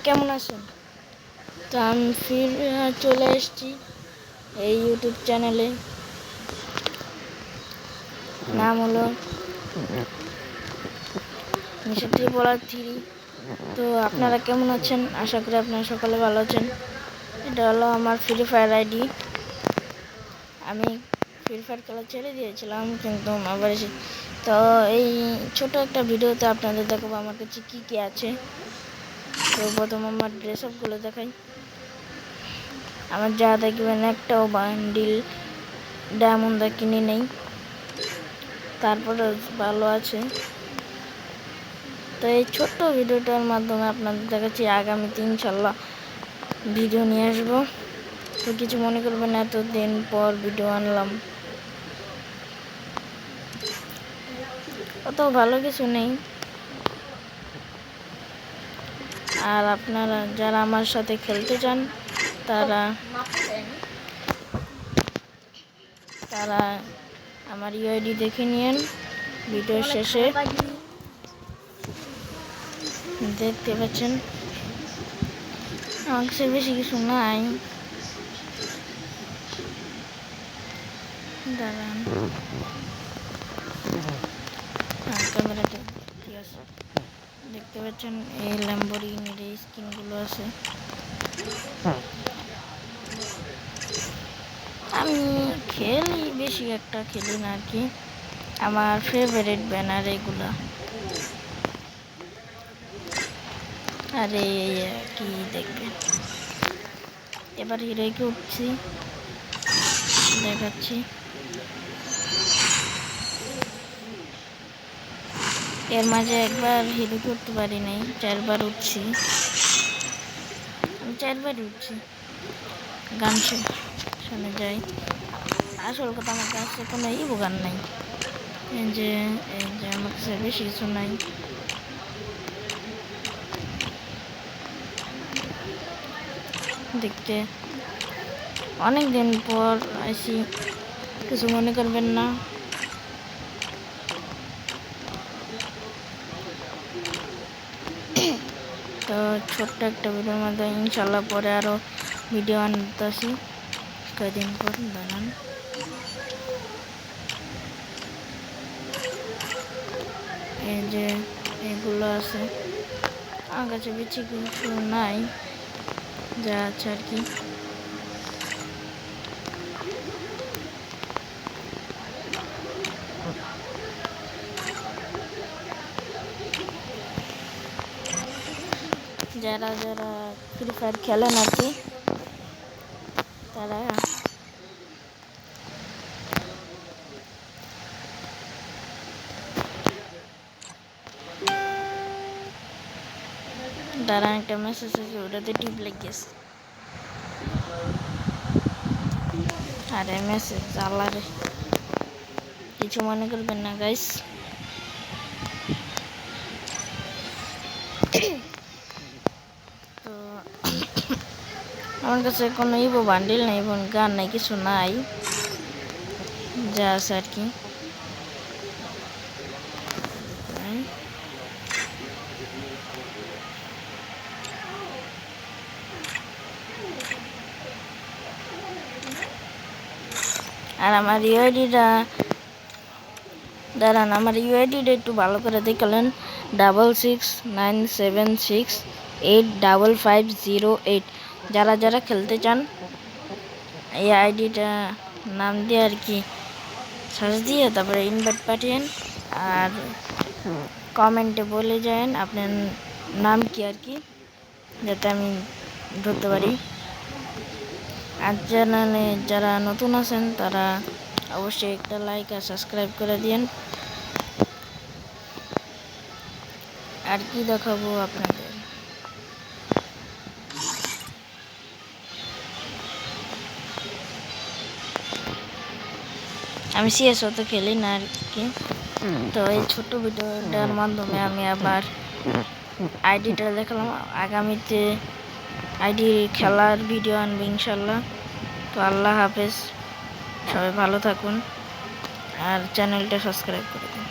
কেমন আছেন? তো আমি চলে এসেছি এই ইউটিউব চ্যানেলে, নাম হলো মিশা ট্রিপলার 3। তো আপনারা কেমন আছেন? আশা করি আপনারা সকলে ভালো আছেন। এটা হলো আমার ফ্রি ফায়ার আইডি। আমি ফ্রি ফায়ার খেলা ছেড়ে দিয়েছিলাম, কিন্তু আবার এসে তো এই ছোট একটা ভিডিওতে আপনাদের দেখাবো আমার কাছে কী কী আছে। তো প্রথম আমার ড্রেস আপগুলো দেখাই। আমার যা দেখবেন একটাও বান্ডিল ডায়মন্ড কিনে নেই, তারপরে ভালো আছে। তো এই ছোট্ট ভিডিওটার মাধ্যমে আপনাদের দেখাচ্ছি, আগামীতে ইনশাল্লাহ ভিডিও নিয়ে আসবো। তো কিছু মনে করবেন না, এতদিন পর ভিডিও আনলাম, অত ভালো কিছু নেই। আর আপনারা যারা আমার সাথে খেলতে চান তারা আমার ইউআইডি দেখে নিন ভিডিও শেষে। দেখতে পাচ্ছেন আমার কাছে বেশি কিছু নাই, দাঁড়ান ক্যামেরাটা ঠিক আছে। দেখতে পাচ্ছেন এই ল্যাম্বরগিনির এই স্কিনগুলো আছে। আমি খেলি, বেশি একটা খেলি না আর কি। আমার ফেভারিট ব্যানার এগুলা। আরে কি দেখবেন, এবার হিরোইকে উঠছি, দেখাচ্ছি। এর মাঝে একবার হিরোকে উঠতে পারি নাই, 4বার উঠছি। আমি 4বারই উঠছি। গান শুনে যাই। আসল কথা, আমার কাছে কোনো ইবো গান নাই, এই যে আমার কাছে বেশি কিছু নাই। দেখতে অনেক দিন পর আসি, কিছু মনে করবেন না। তো ছোট্ট একটা ভিডিওর মধ্যে ইনশাল্লাহ পরে আরও ভিডিও আনতেছি কদিন পর। দাঁড়ান, এই যে এগুলো আছে, আমার কাছে বেশি কিছু নাই, যা আছে আর কি। যারা যারা ফ্রি ফায়ার খেলেন আর কি, তারা দাঁড়ান, একটা মেসেজ আছে, ওটাতে টিপ লেগেছে। আরে মেসেজ আল্লাহরে, কিছু মনে করবেন না গাইস। তো আমার কাছে কোনো ইবো বান্ডিল নেই, গান নাই, কিছু নাই, যা আছে আর কি। আর আমার ইউআইডিটা দাঁড়ান, আমার ইউআইডিটা একটু ভালো করে দেখলেন, 6697685508। যারা যারা খেলতে চান এই আইডিটা নাম দিয়ে আর কি সার্চ দিয়ে তারপরে ইনভাইট পাঠিয়েন, আর কমেন্টে বলে যান আপনার নাম কি আর কি, যাতে আমি ধরতে পারি। আর চ্যানেলে যারা নতুন আছেন তারা অবশ্যই একটা লাইক আর সাবস্ক্রাইব করে দিন। আর কি দেখাবো আপনাদের, আমি সিএসও তো খেলি না আর কি। তো এই ছোট্ট ভিডিওটার মাধ্যমে আমি আবার আইডিটা দেখালাম, আগামীতে আইডি খেলার ভিডিও আনবো ইনশাল্লাহ। তো আল্লাহ হাফেজ, সবাই ভালো থাকুন আর চ্যানেলটা সাবস্ক্রাইব করে দিন।